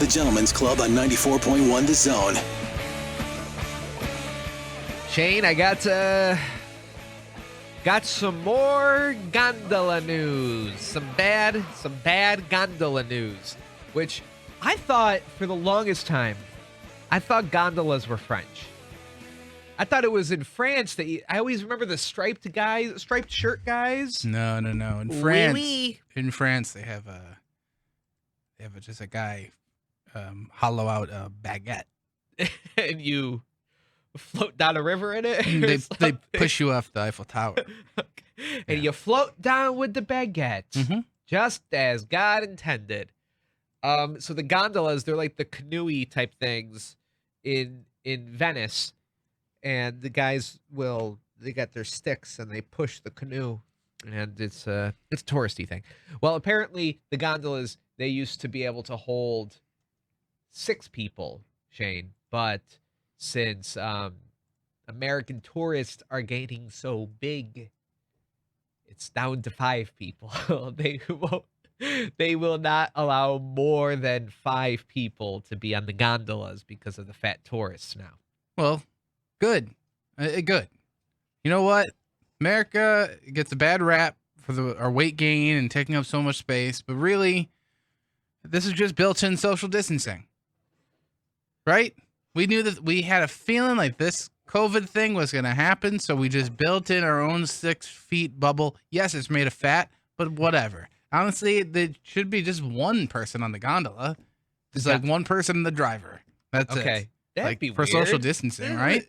The Gentlemen's Club on 94.1 The Zone. Shane, I got some more gondola news. Some bad gondola news. Which I thought for the longest time, I thought gondolas were French. I thought it was in France that I always remember the striped shirt guys. No. In France, they have just a guy hollow out a baguette, And you float down a river in it. They push you off the Eiffel Tower, and you float down with the baguette, just as God intended. So the gondolas, they're like the canoe-y type things in Venice, and the guys they got their sticks and they push the canoe, and it's a touristy thing. Well, apparently the gondolas, they used to be able to hold 6 people, Shane, but since American tourists are getting so big, it's down to 5 people. They will not allow more than 5 people to be on the gondolas because of the fat tourists now. Well, good. Good. You know what? America gets a bad rap for our weight gain and taking up so much space, but really, this is just built-in social distancing, right? We knew that we had a feeling like this COVID thing was going to happen, so we just built in our own 6 feet bubble. Yes, it's made of fat, but whatever. Honestly, there should be just one person on the gondola. Just like one person and the driver. That's okay. That'd like be for weird. social distancing, right?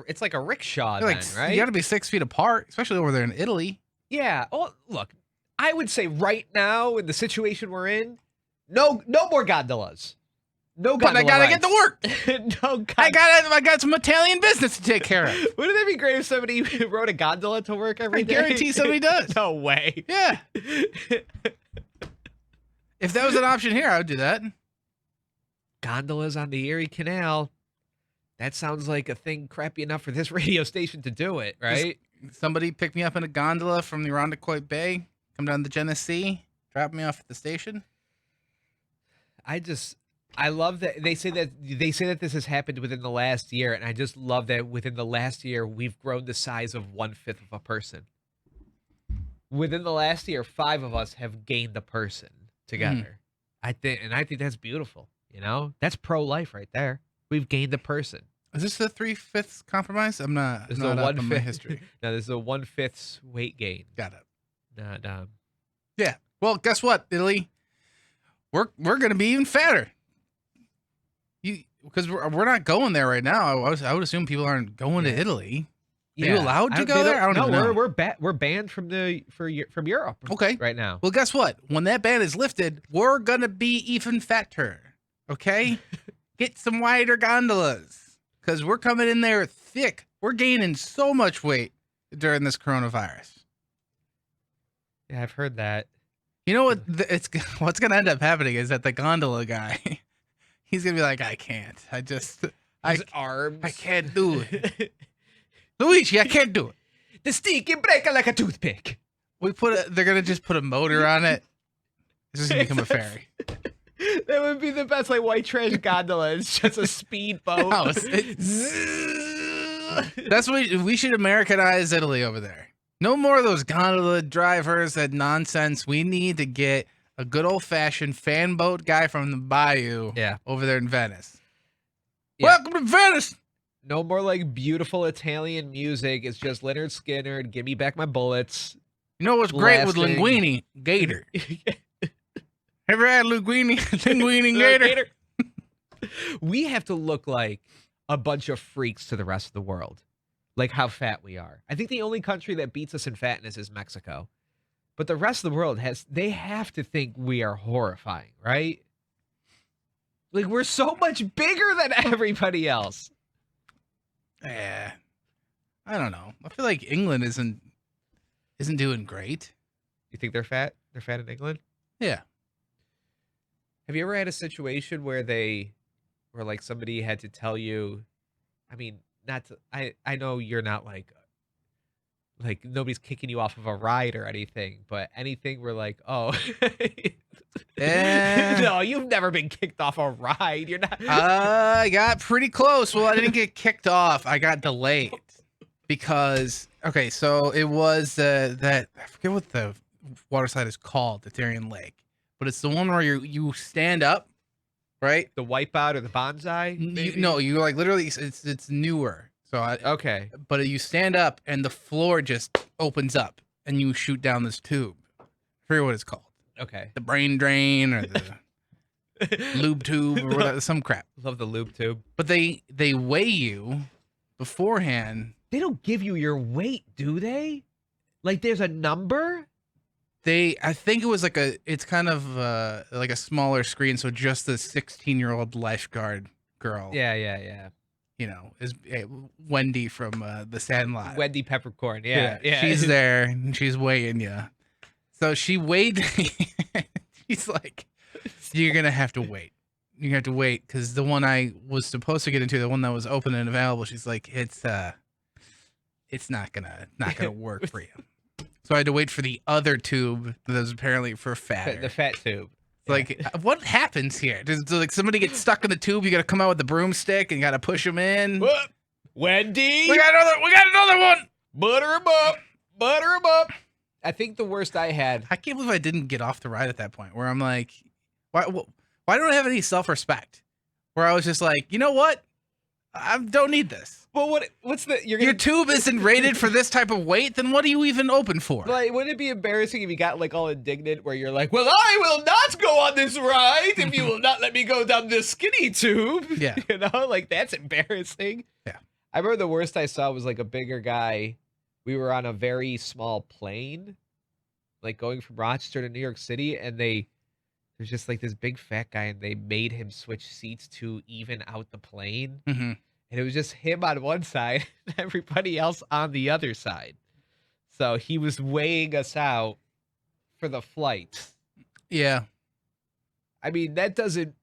It's like a rickshaw, Like, then, right? You got to be 6 feet apart, especially over there in Italy. Yeah. Oh, look, I would say right now in the situation we're in, no more gondolas. No gondola But I gotta rides. get to work. No I got some Italian business to take care of. Wouldn't it be great if somebody rode a gondola to work every day? I guarantee somebody does. No way. Yeah. If that was an option here, I would do that. Gondolas on the Erie Canal. That sounds like a thing crappy enough for this radio station to do it, right? Somebody pick me up in a gondola from the Irondequoit Bay, come down the Genesee, drop me off at the station. I love that they say that this has happened within the last year, and I just love that within the last year we've grown the size of 1/5 of a person. Within the last year, 5 of us have gained a person together. I think that's beautiful. You know, that's pro-life right there. We've gained a person. Is this the 3/5 compromise? I'm not. This is not a up on my 1/5 history. No, this is a 1/5 weight gain. Got it. Not Yeah. Well, guess what, Italy? We're gonna be even fatter. Because we're not going there right now. I would assume people aren't going to Italy. Are you allowed to go there? I don't even know. We're banned from Europe. Okay. Right now. Well, guess what? When that ban is lifted, we're gonna be even fatter. Okay. Get some wider gondolas because we're coming in there thick. We're gaining so much weight during this coronavirus. Yeah, I've heard that. You know what? What's gonna end up happening is that the gondola guy, he's gonna be like, I can't. His arms. I can't do it. Luigi, I can't do it. The stick can break like a toothpick. They're gonna just put a motor on it. This is gonna become a ferry. That would be the best, like white trash gondola. It's just a speedboat. No, that's what we should Americanize Italy over there. No more of those gondola drivers, that nonsense. We need to get a good old fashioned fan boat guy from the bayou over there in Venice. Yeah. Welcome to Venice. No more like beautiful Italian music. It's just Leonard Skinner. Give me back my bullets. You know what's great with linguine? Gator. Ever had linguine gator? We have to look like a bunch of freaks to the rest of the world. Like how fat we are. I think the only country that beats us in fatness is Mexico. But the rest of the world they have to think we are horrifying, right? Like we're so much bigger than everybody else. Yeah. I don't know. I feel like England isn't doing great. You think they're fat? They're fat in England? Yeah. Have you ever had a situation where like somebody had to tell you, I mean, I know you're not like nobody's kicking you off of a ride or anything, but anything where like, oh, No, you've never been kicked off a ride. You're not. I got pretty close. Well, I didn't get kicked off. I got delayed because okay, so it was that I forget what the water slide is called, the Darien Lake, but it's the one where you stand up, right? The wipeout or the bonsai? No, you like literally. It's newer. So Okay. but you stand up and the floor just opens up and you shoot down this tube. I forget what it's called. Okay. The brain drain or the lube tube or whatever, some crap. Love the lube tube. But they weigh you beforehand. They don't give you your weight, do they? Like there's a number? I think it was it's kind of like a smaller screen, so just the 16-year-old lifeguard girl. Yeah. You know, is Wendy from The Sandlot. Wendy Peppercorn. Yeah. She's there and she's weighing you. So she weighed me. She's like, you're going to have to wait. You have to wait because the one I was supposed to get into, the one that was open and available, she's like, it's not gonna work for you. So I had to wait for the other tube that was apparently for fatter. The fat tube. Like, what happens here? Does like somebody get stuck in the tube? You got to come out with the broomstick and got to push them in. Whoop. Wendy. We got another one. Butter 'em up. Butter 'em up. I think the worst I had. I can't believe I didn't get off the ride at that point. Where I'm like, why don't I have any self-respect? Where I was just like, you know what? I don't need this. Well, what's the your tube isn't rated for this type of weight? Then what are you even open for? Like, wouldn't it be embarrassing if you got like all indignant, where you're like, "Well, I will not go on this ride if you will not let me go down this skinny tube." Yeah, you know, like that's embarrassing. Yeah, I remember the worst I saw was like a bigger guy. We were on a very small plane, like going from Rochester to New York City, and there's just like this big fat guy, and they made him switch seats to even out the plane. Mm-hmm. And it was just him on one side and everybody else on the other side. So he was weighing us out for the flight. Yeah. I mean, that doesn't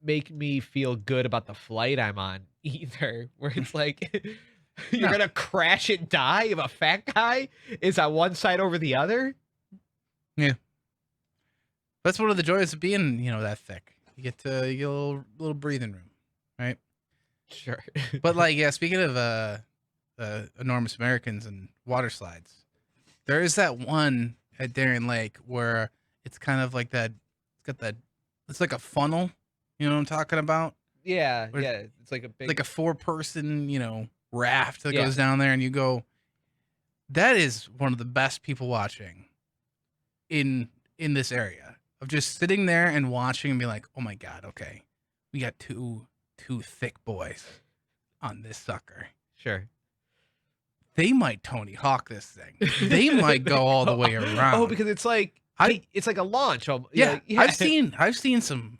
make me feel good about the flight I'm on either, where it's like you're going to crash and die if a fat guy is on one side over the other. Yeah. That's one of the joys of being, that thick. You get a little breathing room, right? Sure. But like, yeah, speaking of enormous Americans and water slides, there is that one at Darien Lake where it's kind of like that. It's like a funnel. You know what I'm talking about? Yeah. It's like a big, like a 4-person, raft that goes down there, and you go. That is one of the best people watching in this area, of just sitting there and watching and be like, oh my God, okay, we got two thick boys on this sucker. Sure. They might Tony Hawk this thing. They might go all the way around. Oh, because it's like it's like a launch. Yeah. I've seen some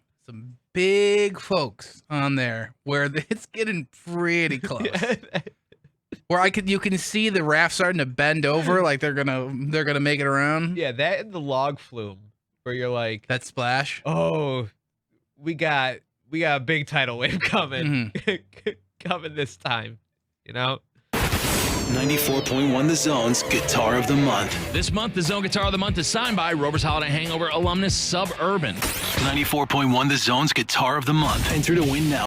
big folks on there where it's getting pretty close. Where you can see the raft starting to bend over, like they're gonna make it around. Yeah, that and the log flume, where you're like, that splash. Oh, we got a big tidal wave coming, coming this time, 94.1 The Zone's Guitar of the Month. This month, the Zone Guitar of the Month is signed by Rover's Holiday Hangover alumnus Suburban. 94.1 The Zone's Guitar of the Month. Enter to win now.